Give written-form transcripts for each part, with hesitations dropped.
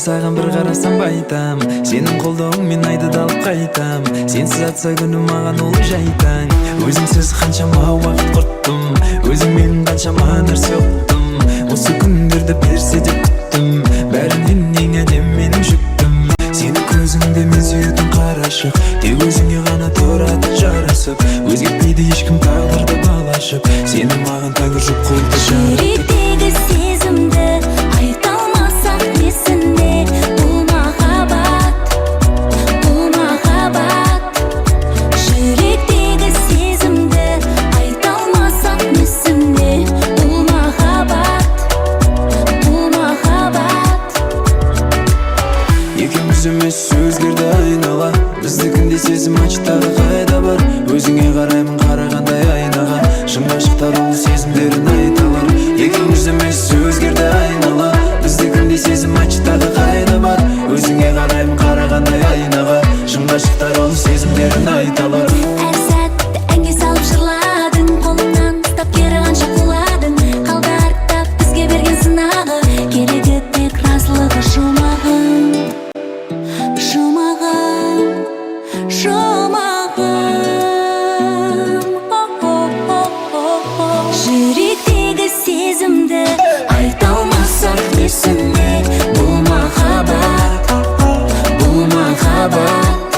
саған бір қарасам байтам, сенің қолдауыңмен айды да алып қайтам. Сенсіз атса күнім маған ол жайтаң. Өзіңсіз қаншама уақыт құрттым, өзің менің қаншама нәрсе ұқтым. Осы күндерді берсе деп күттім, бәрінен ең әдем менің жүктім. Сені көзіңде мен сүйетін қарашық, тек өзіңе ғана тұрады жарасып. Өзгертпейді ешкім тағдырды балашып, сені маған тәңір жұп қылды жаратып. Жүректегі сезімді айта алмасақ несіне, бұл махаббат, бұл махаббат. Жүректегі сезімді айта алмасақ несіне, бұл махаббат, бұл махаббат. Екеуміз емес өзгерді айнала, біздікінде сезім ачтағы қайда бар. Өзіңе қараймын қарағандай айнаға, шын ғашықтар ол сезімдерін айталар. Екеуміз емес өзгерді айнала, біздікінде сезім ачтағы қайда бар. Өзіңе қараймын қарағандай айнаға, шын ғашықтар ол сезімдерін айталар. Әр сәтті әнге салып жырладың, қолыңнан ұстап кері қанша құладың. Қалды артта бізге берген сынағы, керегі тек разылығы жұмағым, жұмағым, жұмағым. Жүректегі сезімді айта алмасақ несіне, бұл махаббат, бұл махаббат.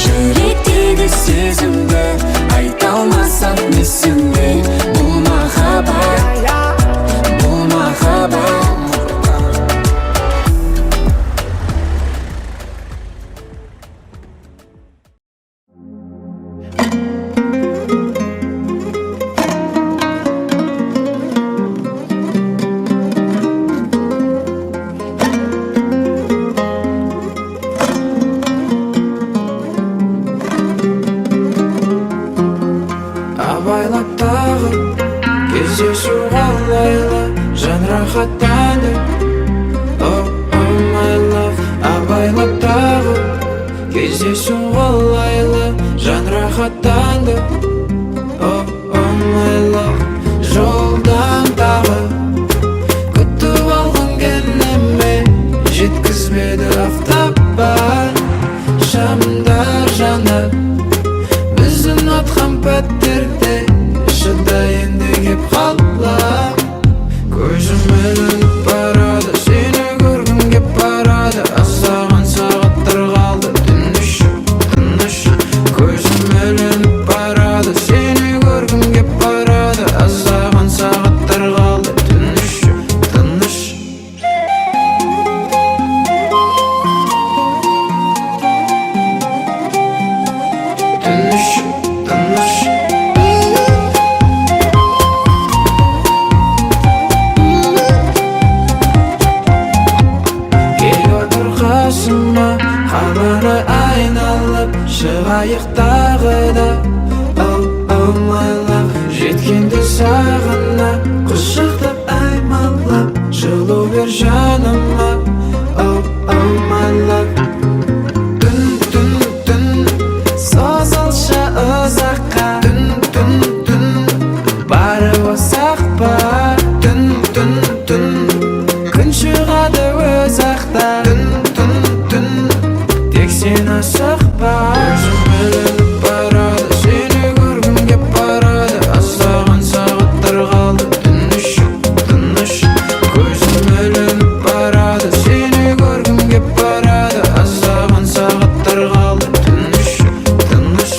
Жүректегі сезімді айта алмасақ несіне, бұл махаббат, бұл махаббат. Абайлап тағы кездесу қалайлы, жан рахаттанды. Oh, oh my love. Абайлап тағы кездесу қалайлы, жан рахаттанды. Oh, oh my love. Жолдан тағы күтіп алған кенеме, жеткізбеді автопар. Шамдар жанып біз ұнатқан пәттерде, шыда енді кеп қалам. Көзім ілініп барады, сені көргім кеп барады. Аздаған сағаттар қалды, тыныш, тыныш. Көзім ілініп барады, сені көргім кеп барады. Аздаған сағаттар қалды, тыныш, тыныш. Тыныш, тыныш. Кел отыр қасыма, қаланы айналып шығайық тағы да. Oh, oh my love. Жеткенде сағына құшақтап аймалап, жылу бер жаныма. Oh, oh my love. Түн, түн, түн созылшы ұзаққа. Түн, түн, түн барып осақ бар. Түн, түн, түн күн шығады өз ақта. Түн, түн, түн тек сен асықпа. Көзім ілініп барады, сені көргім кеп барады. Аздаған сағаттар қалды, тыныш, тыныш. Көзім ілініп барады, сені көргім кеп барады. Аздаған сағаттар қалды, тыныш, тыныш.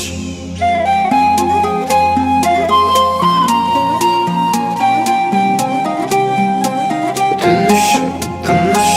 Тыныш, тыныш.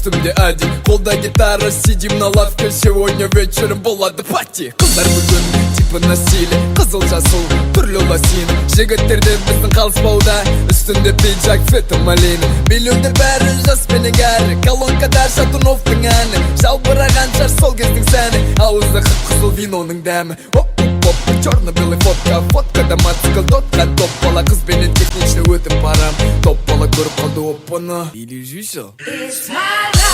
Üstümde Adi, kolda гитара, сидим на лавке. Сегодня вечером болады пати. Kızlar bugün tipi насилие, қызыл жасыл түрлі лосин. Жігіттерден біздің қалыспауда, үстінде пиджак, феті малина. Билеуде бәрі жас пені кәрі, колонкада Шатуновтың әні. Жалбыраған жар сол кездің сәні, ауызда қып-қызыл виноның дәмі. Оп-оп-оп, черно-белый фотка, фоткада мотоцикл, дотқа топ бала. Қызбенен технично өтіп барам, топ бала көріп қалды оппаны. Билі жүйсі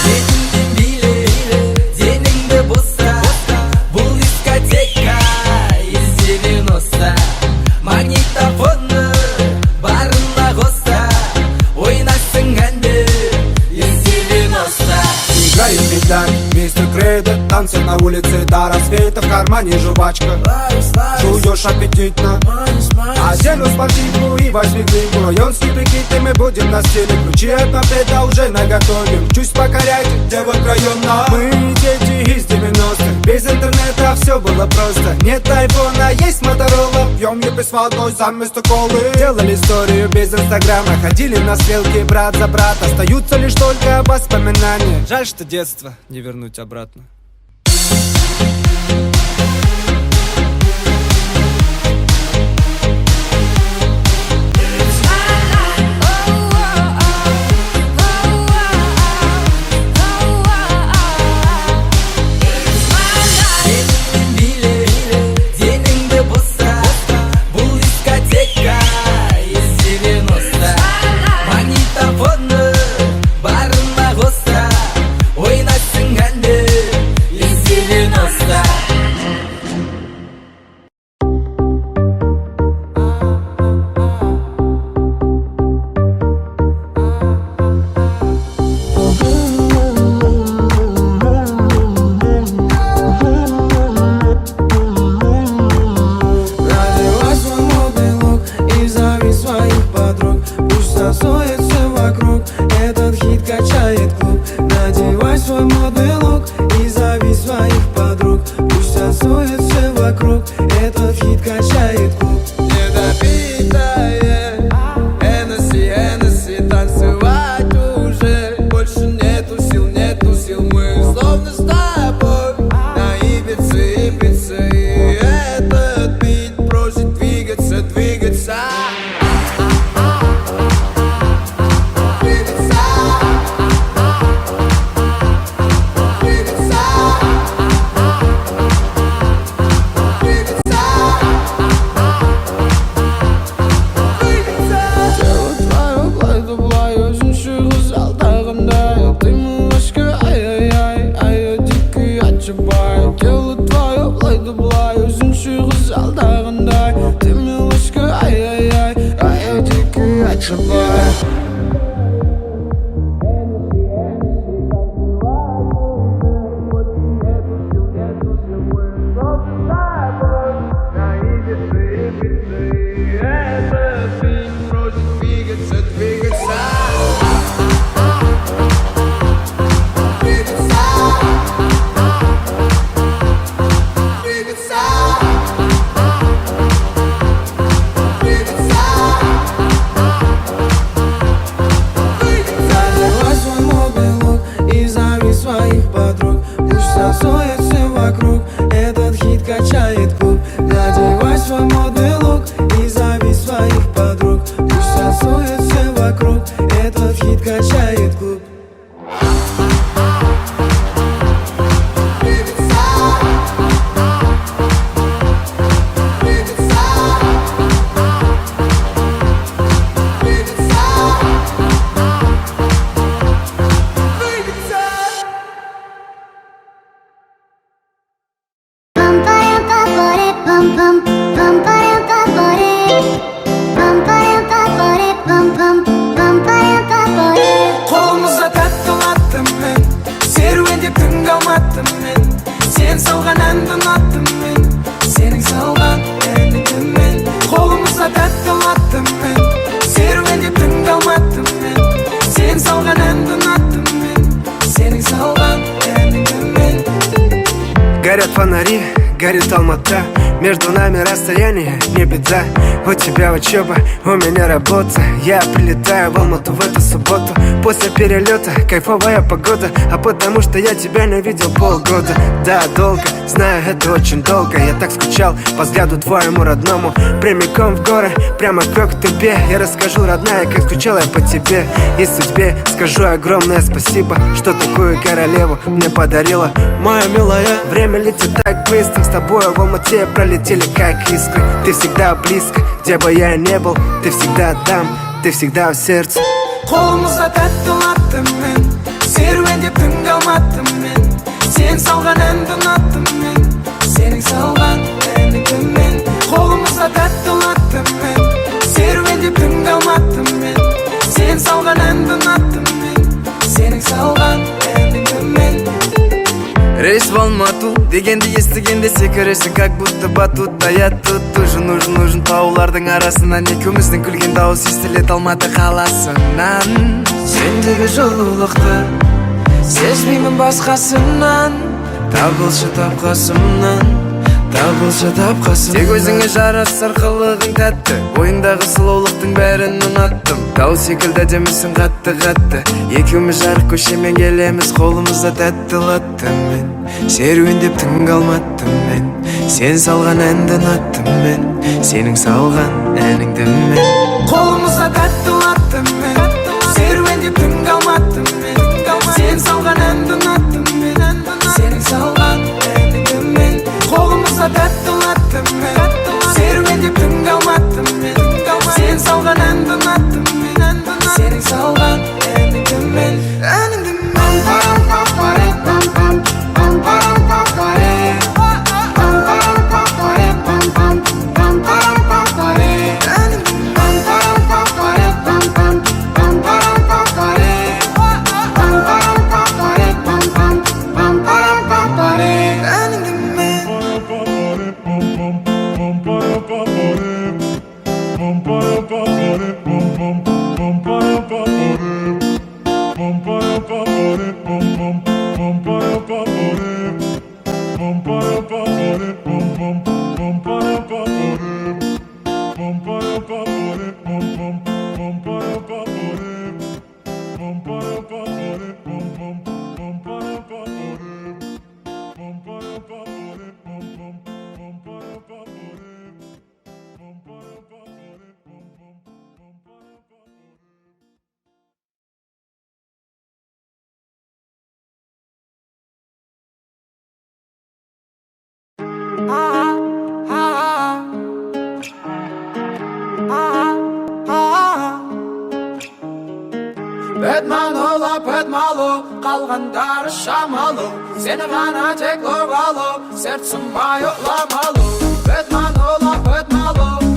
Деніңді биле, деніңді боса, бұл дискотека из 90. Магнитофоны барына қоса, ойнайсың әнді из 90. Играет медаль, мистер Кредо, танцы на улице до рассвета, в кармане жвачка. Жуешь аппетитно, одену спортивку и возьми книгу. Районский прикид, и мы будем на стиле. Ключи от мопеда уже наготове. Чуть покорять девок района. Мы дети из 90-х, без интернета все было просто. Нет айфона, есть Моторола. Пьем епи с водой за вместо колы. Делали историю без инстаграма, ходили на стрелки брат за брат. Остаются лишь только воспоминания. Жаль, что детство не вернуть обратно. Горят фонари, горит Алмата. Между нами расстояние, не беда. У тебя учеба, у меня работа. Я прилетаю в Алмату в эту субботу. После перелета кайфовая погода. А потому что я тебя не видел полгода. Да, долго, знаю, это очень долго. Я так скучал по взгляду твоему родному. Прямиком в горы, прямо к тебе. Я расскажу, родная, как скучал я по тебе. И судьбе скажу огромное спасибо, что такую королеву мне подарила. Моя милая, время летит так быстро. С тобой в Алмате пролетели как искры. Ты всегда близко, где бы я не был. Ты всегда там, ты всегда в сердце. Қолымызда тәтті латтым мен, серуендеп түн қалматтым мен. Сен салған әнді ұнаттым мен, сенің салған әніңді мен. Қолымызда тәтті латтым мен, серуендеп түн қалматтым мен. Сен салған әнді ұнаттым мен, сенің салған әніңді мен. Рейс в Алмату дегенді естігенде секіресің, как будто батутта. Я тут нужен таулардың арасынан екеуміздің күлген дауыс естілет Алматы қаласынан. Сендегі жылулықты сезбеймін басқасынан. Табылшы тапқасымнан, табылшы тапқасым. Тек өзіңе жарасар қылығың тәтті, бойыңдағы сұлулықтың бәрін ұнаттым. Тау секілді демісің қатты. Екеуміз жарық көшемен келеміз, қолымызда тәтті латтым мен. Серуендеп түн қалматтым мен, сен салған әнді ұнаттым мен, сенің салған әніңді мен. Қолымызда тәтті латтым мен, серуендеп түн қалматтым мен. Сен салған әнді ұнаттым мен, сенің салған әніңді мен. Қолымызда тәтті латтым мен, серуендеп түн қалматтым мен. Сен салған әнді ұнаттым мен, сенің салған әніңді мен. Әніңді мен. Пәдмалу, қалғандары шамалу. Сені ғана тек ұрғалу, сердцем май ұламалу. Пәдмалу,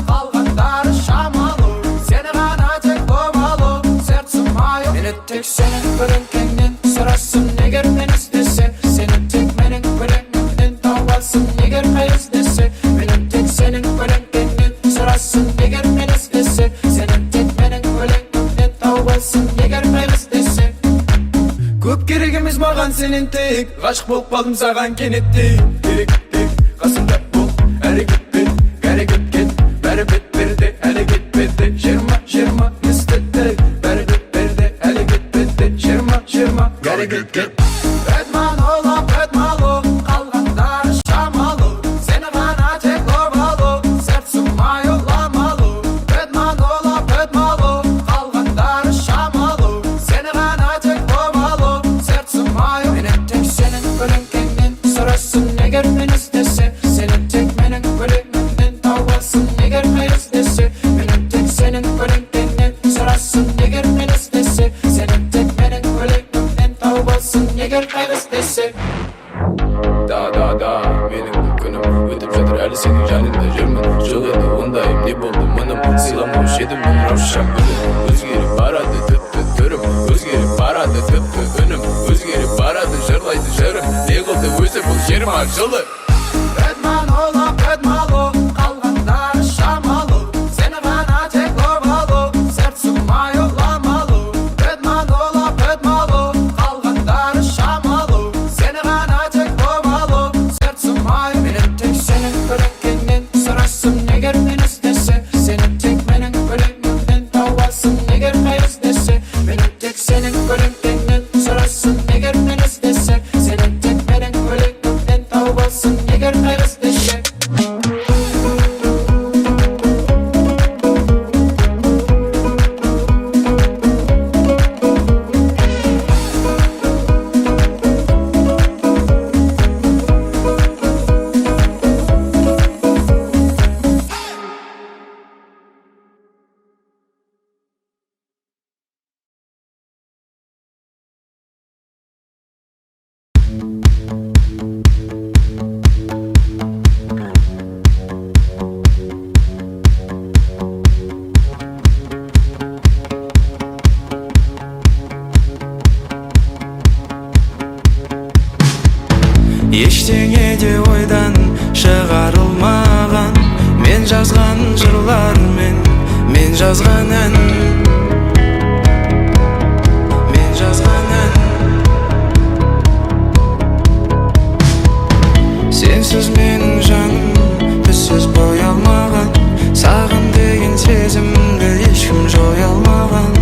қалғандары шамалу. Сені ғана тек ұрғалу, сердцем май ұламалу. Мені тек сенің көлеңкеңнен сұрасың, егер мен іздесе. Сені тек менің көлеңкемнен тауасың, егер қай іздесе. Мені тек сенің көлеңкеңнен сұрасың, егер мен іздесе. Сені тек менің көлеңкемнен тауасың, егер қай іздесе. Көп керек емес маған сенен тек, ғашық болып қалдым саған кенеттей. Керек, қасымда бол, әрекет бет, әрекет кет. Бәрі бет берде, әрекет бетте. Жиырма, істетті. Бәрі бет берде, әрекет бетте. Жиырма, әрекет кет. Пәдмалу, қалғандары шамалу. Сені ғана тек ұрғалу, сердцем май ұламалу. Пәдмалу, қалғандары шамалу. Сені ғана тек ұрғалу, сердцем май ұламалу. Мені тек сенің көлеңкеңнен сұрасың, егер мен іздесе. Сені тек менің көлеңкемнен тауасың, егер қай іздесе. Мені тек сенің көлеңкеңнен сұрасың, егер мен іздесе. Сені тек менің көлеңкемнен тауасың, егер қай іздесе. Да, менің күнім өтіп жатыр, әлі сенің жанында жүрмін. Жыл еді ондайым, не болды мұным? Сыйламаушы едім мен раушан гүлін. Өзгеріп барады тіпті түрім, өзгеріп барады тіпті үнім. Өзгеріп барады жырлайды жырым, не қылды өзі бұл 20 жылы. Пәдмалу, қалғандары шамалу. Сені ғана тек ұрғалу, сердцем май ұламалу. Пәдмалу, қалғандары шамалу. Сені ғана тек ұрғалу, сердцем май. Мені тек Ештеңе де ойдан шығарылмаған. Мен жазған жырлар мен жазған ән, мен жазған ән. Сенсіз менің жаным түссіз боя алмаған. Саған деген сезімді ешкім жоя алмаған.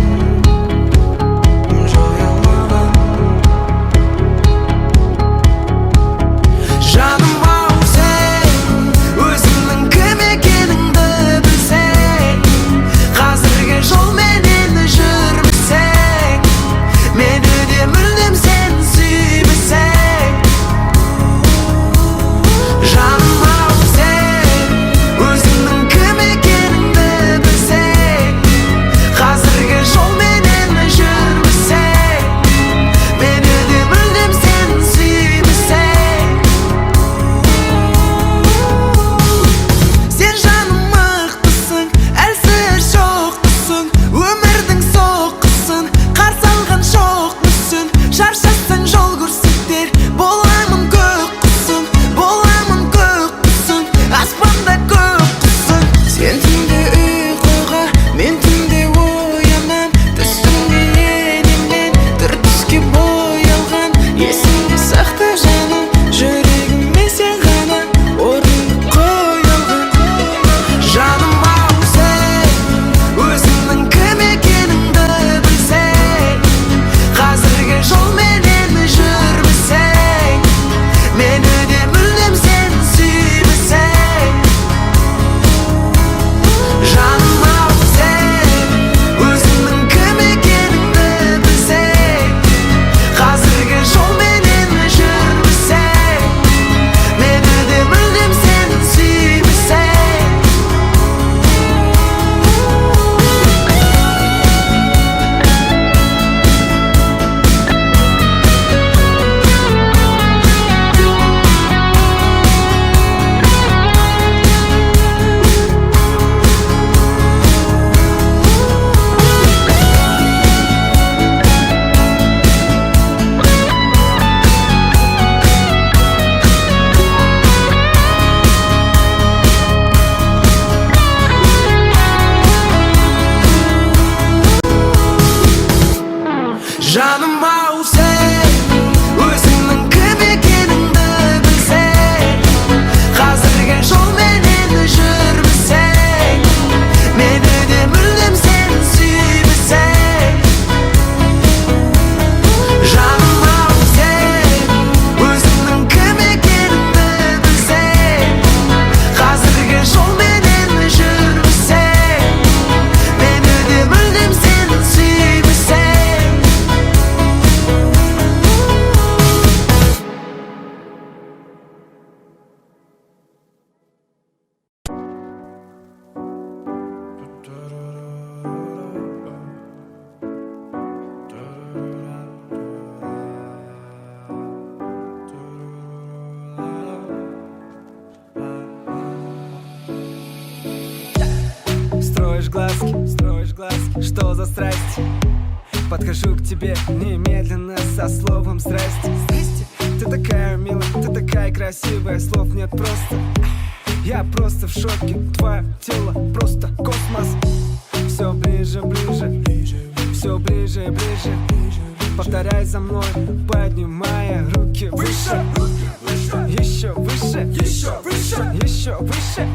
Строишь глазки, что за страсть? Подхожу к тебе немедленно со словом здрасте. Ты такая милая, ты такая красивая, слов нет просто. Я просто в шоке, твое тело просто космос. Все ближе, ближе, все ближе и ближе. Повторяй за мной, поднимая руки выше. Еще выше, еще выше, еще выше.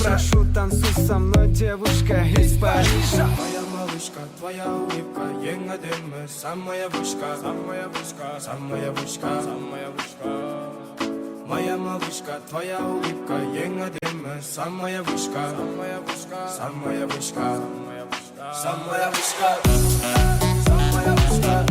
Прошу, танцуй со мной, девушка из Парижа. Моя малышка, твоя улыбка, ең әдемі, самая вышка, самая вышка, самая вышка, самая вышка. Моя малышка, твоя улыбка, ең әдемі, самая вышка, самая вышка, самая вышка, самая вышка, самая вышка, самая вышка.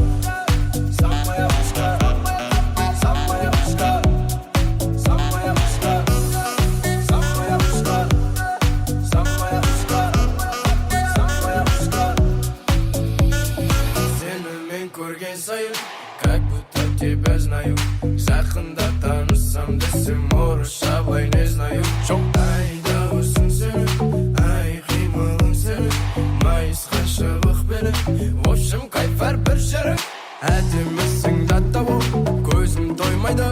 Как будто тебя знаю. Жақында танысам десем орысша былай не знаю. Ай дауысың сенің, ай қимылың сенің, майысқа шыбық белің, в общем кайф әр бір жерің. Әдемісің да табу, көзім тоймайды.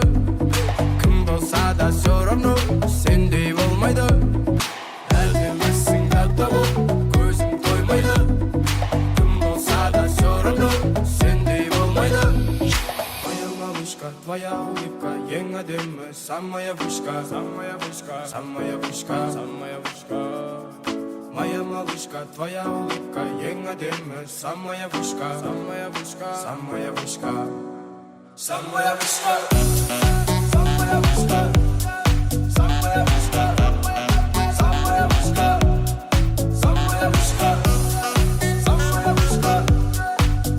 вышка, твоя улыбка, ең әдемі, самая вышка, самая вышка, самая вышка, самая вышка. Моя малышка, твоя улыбка, ең әдемі, самая вышка, самая вышка, самая вышка, самая вышка, самая вышка, самая вышка, самая вышка, самая вышка,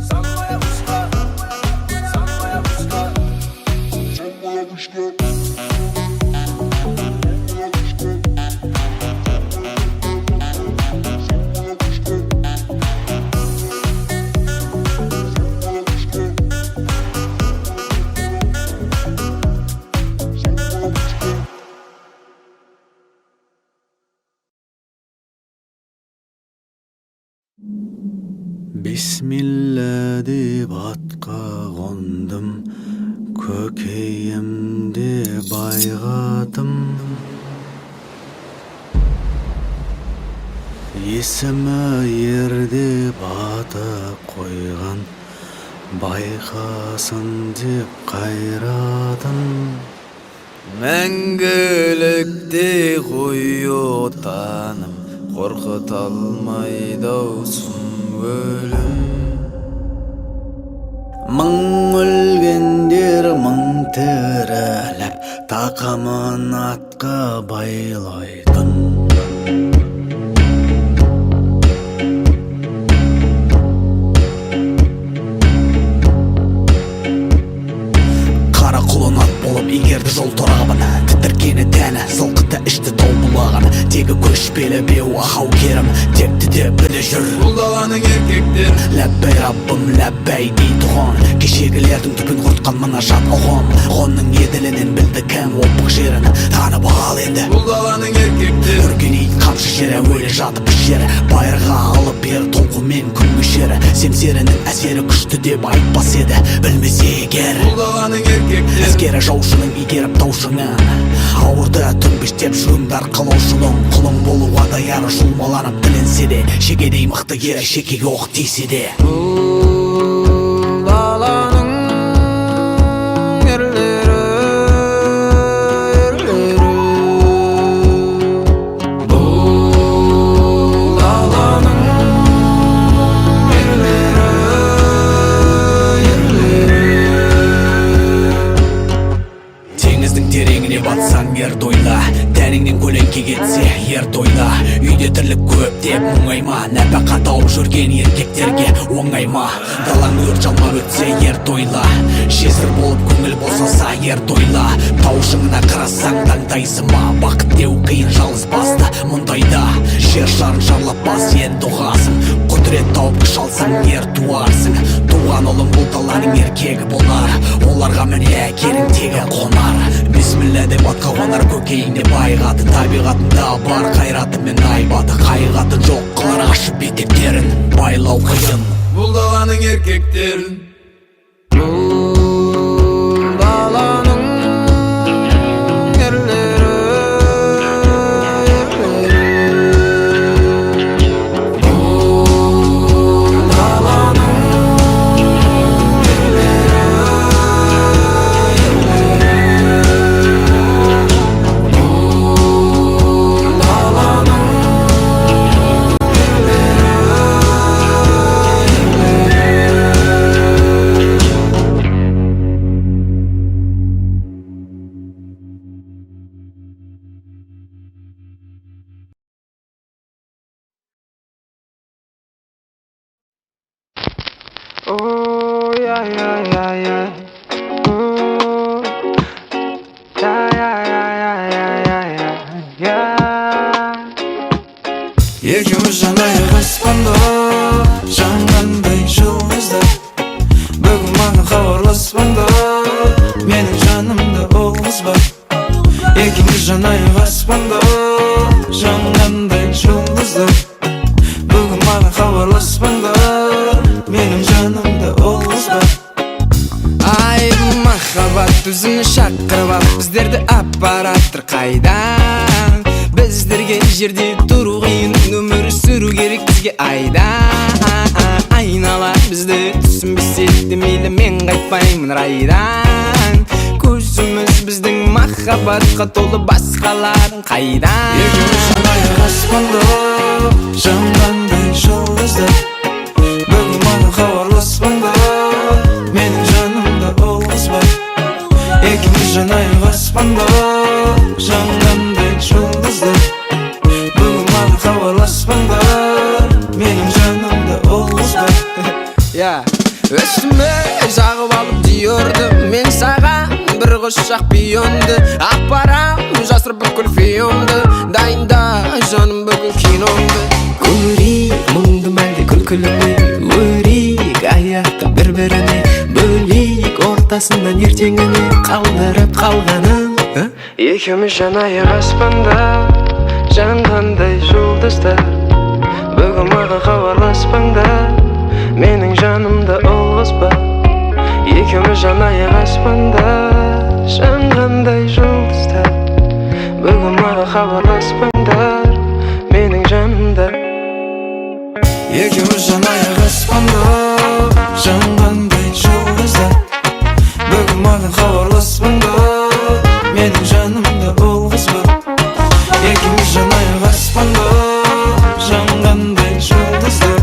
самая вышка, самая вышка, самая вышка, самая вышка. Bismillah деп атқа қондым, көкейімде байғадым. Есімі ерде бата қойған, байқасын деп қайрадым. Мәңгілікте қой отаным, қорқыта алмайды ау сұм өлім. Мың өлгендер мың тіріліп, тақымын атқа байлайтын. Қара құлын ат болып егерді жол торабын, тітіркені тәні, сылқыты ішті тау бұлаған. Тегі көшпелі беу ақау керім, текті де білі жүр Бұл даланың еркектер Ләббәй Раббым, ләббәй дейді ғон. Кешегілердің түпін құртқан мына жат ұғым. Ғонның еділінен білді кәм опық жерін, танып ал енді. Бұл даланың еркектер Үргенейді қамшы жері, өлі жатып жері. Байырға алып бер толқумен күн мүшері. Семсерінің әсері күшті деп айтпас еді, білмесе егер. Бұл даланың еркектер Әскері жаушының игеріп таушыңын, ауырды түнбештеп жүріңдар қылаушының. Құлың болуға даяры шулмаланып тілінсе де, шегедей мықты ер шекеге оқ тисе де. Бұл даланың ерлері, ерлері. Бұл даланың ерлері, ерлері. Теңіздің тереңіне батсаң ер тойла, тәніңнен көлеңке кетсе ер тойла. Үйде тірлік көп деп мұңайма, нәпақа тауып жүрген еркектерге оңайма. Далаң өрт жалмап өтсе ер тойла, жесір болып көңіл босаса ер тойла. Тау шыңына қарасаң таңдайсыма, бақыт деу қиын жалғыз басты мұндайда. Жер шарын шарлап бас енді ұғасың, құдірет тауып күш алсаң ер туарсың. Туған ұлың бұл даланың еркегі болар, оларға міне әкенің тегі қонар. Бисмилля деп атқа қонар көкейіне байғаты, табиғатында бар қайраты мен айбаты. Қайғатын жоқ қылар ашып бетектерін, байлау қиын. Бұл даланың еркектерін Бұл даланың ерлері, ерлері. Бұл даланың ерлері, ерлері. Бұл даланың Oh yeah yeah yeah yeah. Oh yeah yeah yeah yeah yeah yeah yeah. Екеуміз жанайық аспанда, жанғандай жұлдыздар. Бүгін маған хабарласпаңда, менің жанымда ол қыз бар. Екеуміз жанайық аспанда, жанғандай жұлдыздар. Бүгін маған хабарласпаңда, менің жанымда ол қыз бар. Ай махаббат өзіңі шақырып алып, біздерді аппараттыр қайдан? Біздерге жерде тұру қиын, өмір сүру керек бізге айдан. Айнала бізді түсінбесе де мейлі, мен қайтпаймын райдан. эмес биздин махабатка толы башкалардын кайдан? Экөөбүз аяк аспанда жангандай жылдыздар. Бүгүн мага кабарласпаңда, менин жанымда ол кыз бар. Экөөбүз аяк аспанда жангандай жылдыздар. Бүгүн мага кабарласпаңда, менин жанымда ол кыз бар. Өстүмө жагып алып диордум мен сага бир кошак пионду ап барам жасырып бүкүл фийомду дайында жаным бүгүн киномду көрейик мұңды мәлде күлкүлүмү өрейик аякта бири бирине бөлейик ортасынан ертеңине калдырып калганын экөөбүз жан аяк аспанда жангандай жулдуздар бүгүн мага кабарласпаңдар менин жанымда ол кыз бар экөөбүз жан аяк аспанда жангандай жулдуздар бүгүн мага кабарласпаңдар менин жанымда Экөөбүз жан аяк аспанда жангандай жулдуздар бүгүн мага кабарласпаңдар менин жанымда ол кыз бар экөөбүз жан аяк аспанда жангандай жулдуздар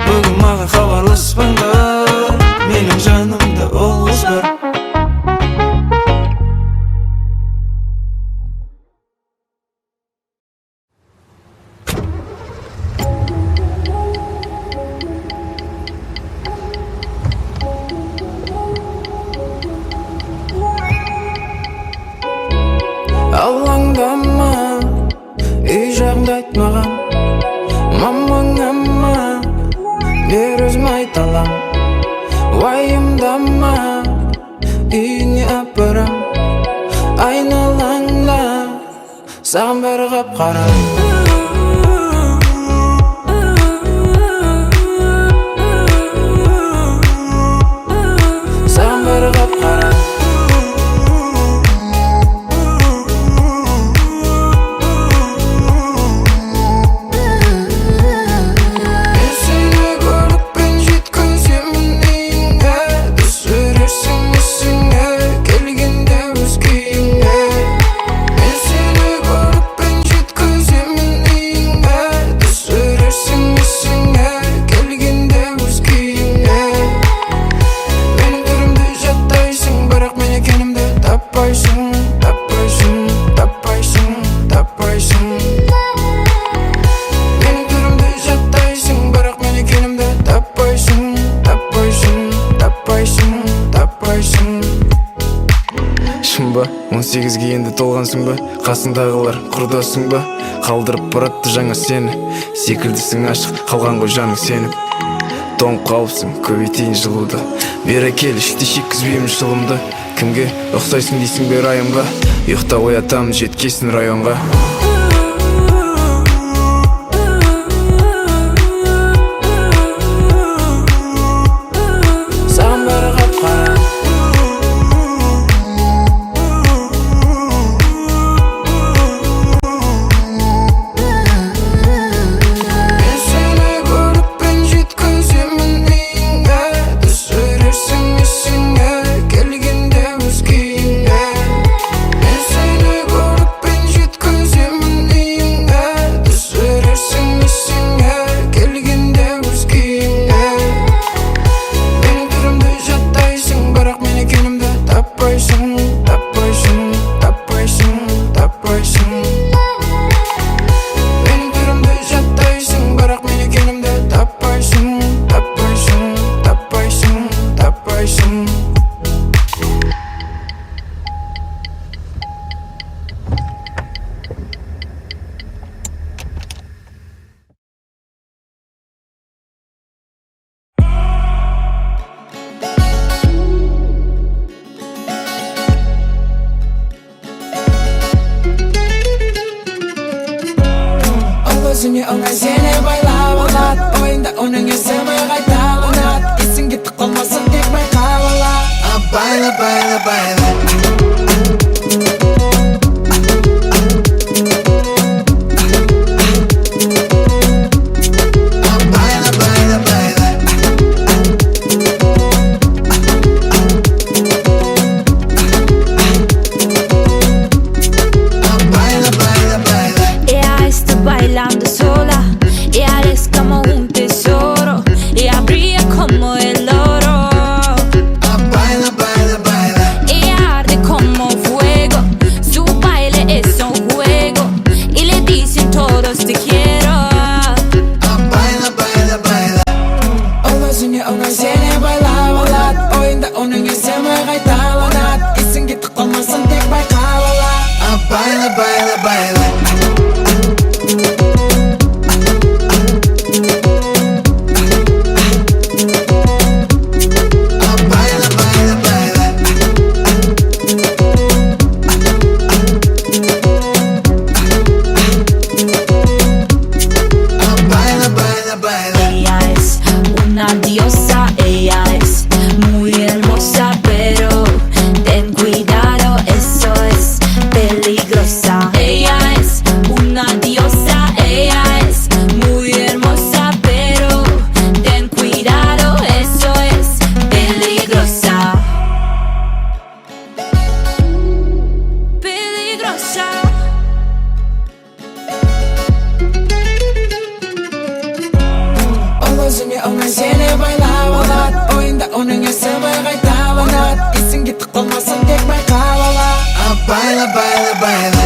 бүгүн мага кабарласпаңдар менин жанымда ол кыз бар. Алаңдама, үй жағымды айтмаған мамаңама бер өзім айта алам уайымдама үйіне апарам айналаңда саған бәрі қап-қара саған бәрі қап-қара ба 18-ге енді толғансың ба қасыңдағылар құрдасың ба қалдырып баратты жаңа сені секілдісің ашық қалған ғой жаның сеніп тоңып қалыпсың көбейтейін жылуды бері кел ішті шеккізбеймін шылымды кімге ұқсайсың дейсің бе райымға ұйықта оятамын жеткесін районға Өзіңе оңай сені байлап алады ойында оның есімі қайталанады есің кетіп қалмасын тек байқап ала байла байла байла сабай қайталанат есің кетіп қалмасын тек байқап ала Байла, байла, байла Ella es una diosa, ella es muy hermosa, pero ten cuidado, eso es peligrosa. Ella es una diosa, ella es muy hermosa, pero ten cuidado, eso es peligrosa. Peligrosa. Ол өзіне оңай сені байлап алады ойында оның есі қайталанады есің кетіп қалмасын тек байқап ала Байла, байла, байла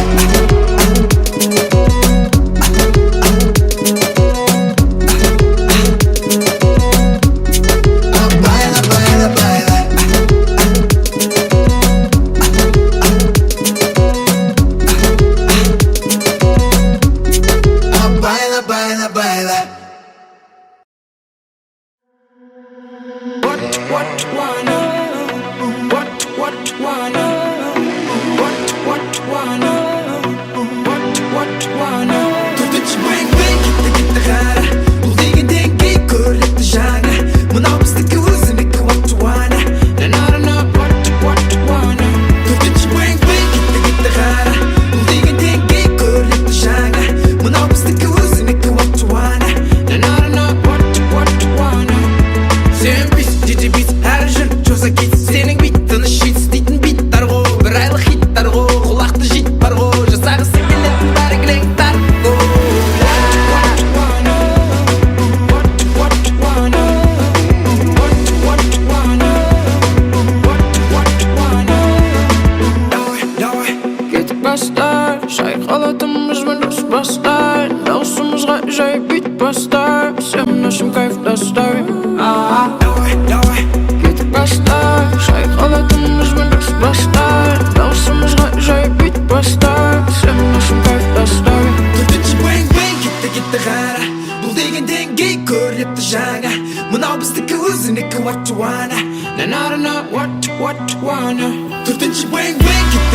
Байла, байла, байла Байла, байла, байла Төртінші бэнг кетті қара бұл деген деңгей көрікті жаңа мынау біздікі өзінікі what төртінші бэнг кетті қара бұл деген деңгей көрікті жаңа мынау біздікі өзінікі what сен бис диджей бис әр жүр жоса кит сенің бит тыныш шит істейтін биттар ғой бір айлық хиттар ғой құлақты жит бар ғой жасағысы келетін бәрі кілеңтар кетіп бастар шайқалатынымызбен дос бастар даусымызға жай бит бастар сен үшін кайф достар кетіп бастар шайқалатынымызбен дос бастар даусымызға жай бит бастар сен үшін кайф достар төртінші бэнг кетті қара бұл деген деңгей көрікті жаңа мынау біздікі өзінікі what төртінші бэнг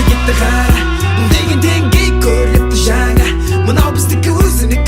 кетті қара бұл деген деңгей көрікті жаңа мынау біздікі өзінікі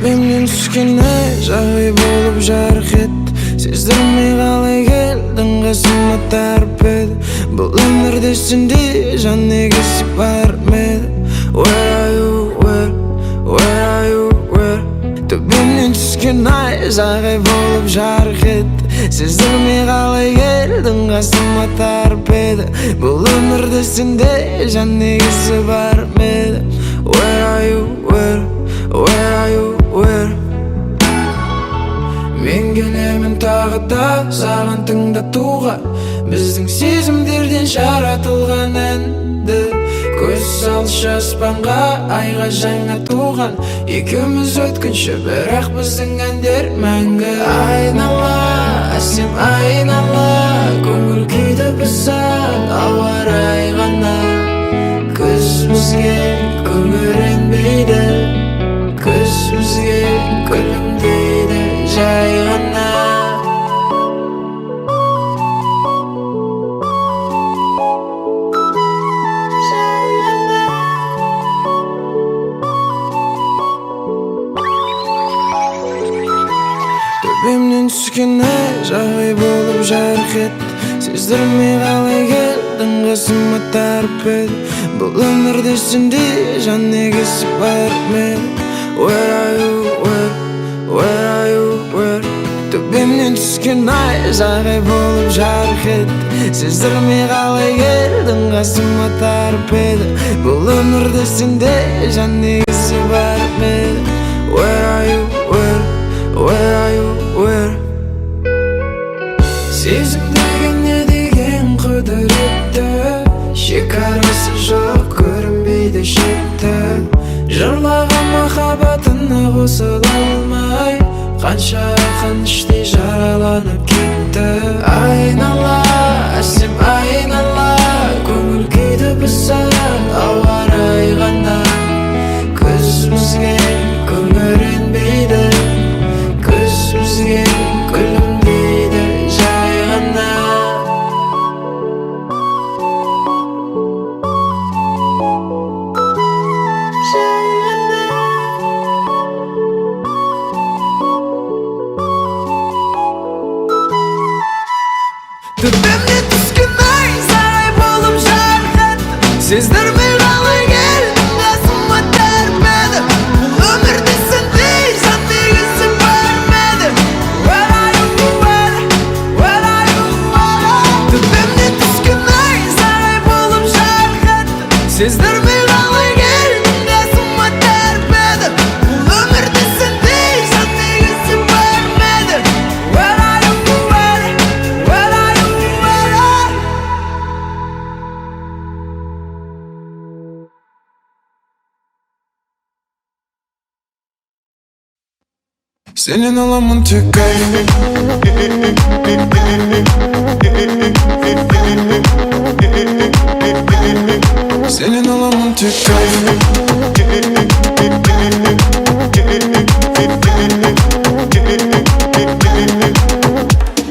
төбемнен түскен ай жағдай болып жарқ етті сездірмей қалай келдің қасыма тәріп еді бұл өмірде сендей жан егесі бар ма еді Where are you, where are you, where төбемнен түскен ай жағдай болып жарқ етті сездірмей қалай келдің қасыма тәріп еді бұл өмірде сендей жан егесі бар ма еді Where are you, where are you, where мен келемін тағы да саған тыңдатуға біздің сезімдерден жаратылған әнді көз салшы аспанға айға жаңа туған екеуміз өткінші бірақ біздің әндер мәңгі айнала әсем айнала көңіл күйді бұзар ауа райы ғана күз бізге күңіренбейді күз бізге күлімдейді жай ғана төбемнен түскен ай жағдай болып жарқ етті сездірмей қалай келді елдің қасыма тәріп еді бұл өмірде сендей жан негесі бар ме? Where are you, where are you, where? Төбемнен түскен ай жағай болып жарық етті сездірмей қалай келдің қасыма тәріп еді бұл өмірде сендей жан негесі бар ме? Where are you, where are you, where? Сезім деген не деген құдіретті шекарасы жоқ көрінбейді шекті жырлаған махаббатына қосыла алмай қанша ақын іштей жараланып кетті айнала әсем айнала көңіл күйді бұзар ауа райы ғана күз бізге күңіренбейді күз бізге күлінбейді жай ғана Төбемнен түскен ай сарай болып жарық етті сездірмей қалай келдің қасыма тәріп еді бұл өмірде сендей жан негесі бар ма еді? Where are you, where are you, where? Төбемнен түскен ай сарай болып жарық етті сездірмей қалай келдің қасыма тәріп еді бұл өмірде сендей жан негесі бар ма еді? Where are you, where are you, where? Сенен аламын тек кайф Сенен аламын тек кайф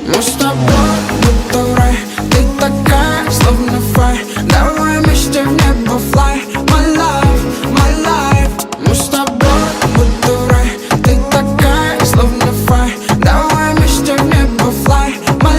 Мы с тобой будто в рай ты такая, словно фай давай вместе в небо fly my life Мы с тобой будто в рай ты такая, словно фай давай вместе в небо fly my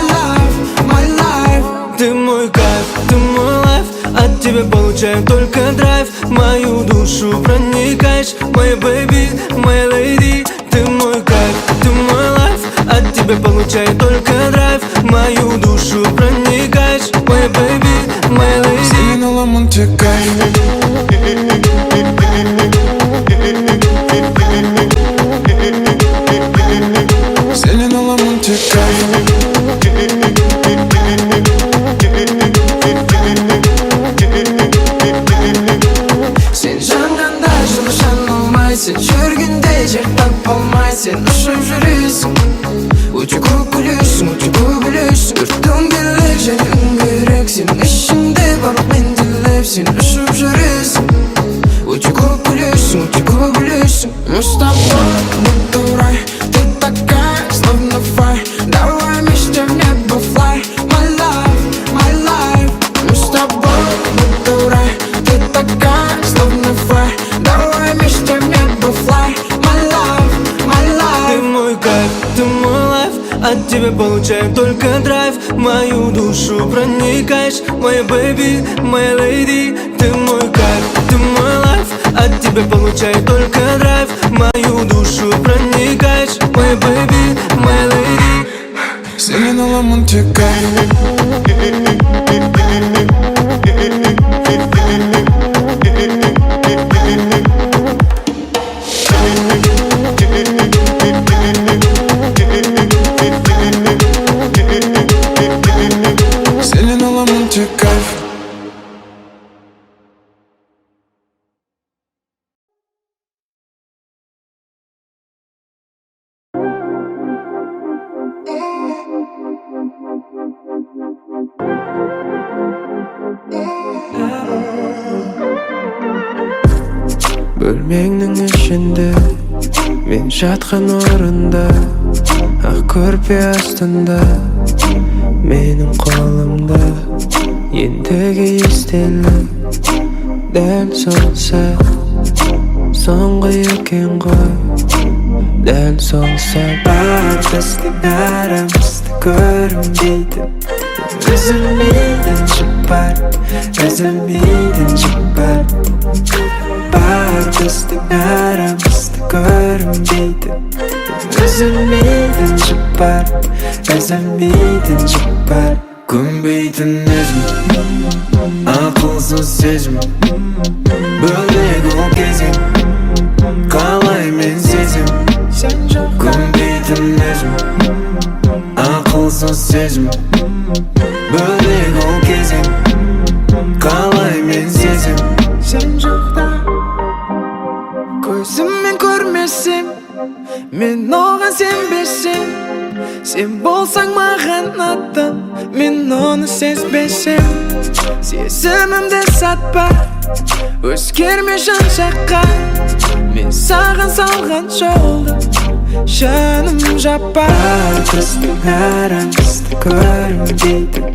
life Ты мой кайф, ты мой лайф от тебя получаю только драйв в мою душу проникаешь моя бэйби, моя леди Ты мой кайф, ты мой лайф от тебя получаю только драйв в мою душу проникаешь моя бэйби, моя леди Сенен аламын тек кайф Сенен аламын тек кайф Сен жанғанда жылы жан алмай Сен жүргенде жер тап алмай Сен ұшып жүресің өте көп күлесің өрттің келер жәнің керек Сен ішіңде бар мен dilep Сен ұшып жүресің өте көп күлесің Мы с тобой будто в рай ты такая, словно фай давай вместе в небо fly my life Мы с тобой будто в рай ты такая, словно фай давай вместе в небо fly my life Ты мой кайф, ты мой лайф от тебя получаю только драйв в мою душу проникаешь моя бэйби, моя леди Ты мой кайф, ты мой лайф от тебя получаю только драйв в мою душу проникаешь моя бэйби, моя леди Сенен аламын тек кайф Сенен аламын тек кайф Бөлмеңнің ішінде мен жатқан орында ақ көрпе астында менің қолымда ендігі естелік дәл сол сәт соңғы екен ғой дәл сол сәт бәрімізді көрінбейді үзілмейді жұп бар үзілмейтін жік бар бар біздің арамызда көрінбейтін үзілмейтін жік бар үзілмейтін жік бар көнбейтін өзім ақылсыз сезім бөлек ол кезең қалай мен сезім көнбейтін өзім ақылсыз сезім бөлек ол кезең қалай мен сезім сен жоқта көзіммен көрмесем мен оған сенбесем сен болсаң маған адам мен оны сезбесем сезімімді сатпа өзгерме жан жаққа мен саған салған жолды жаным жаппа біздің арамызда көрінбейтін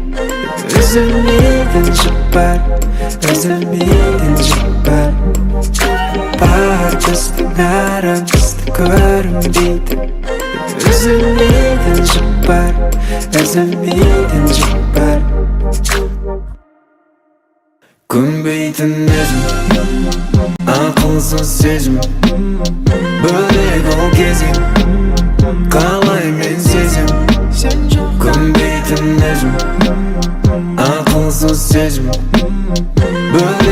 үзілмейтін жік бар үзілмейтін жік бар бар біздің арамызда көрінбейтін үзілмейтін жік бар үзілмейтін жік бар көнбейтін өзім ақылсыз сезім бөлек ол кезең қалай мен сезім көнбейтін өзім ақылсыз сезім бөлек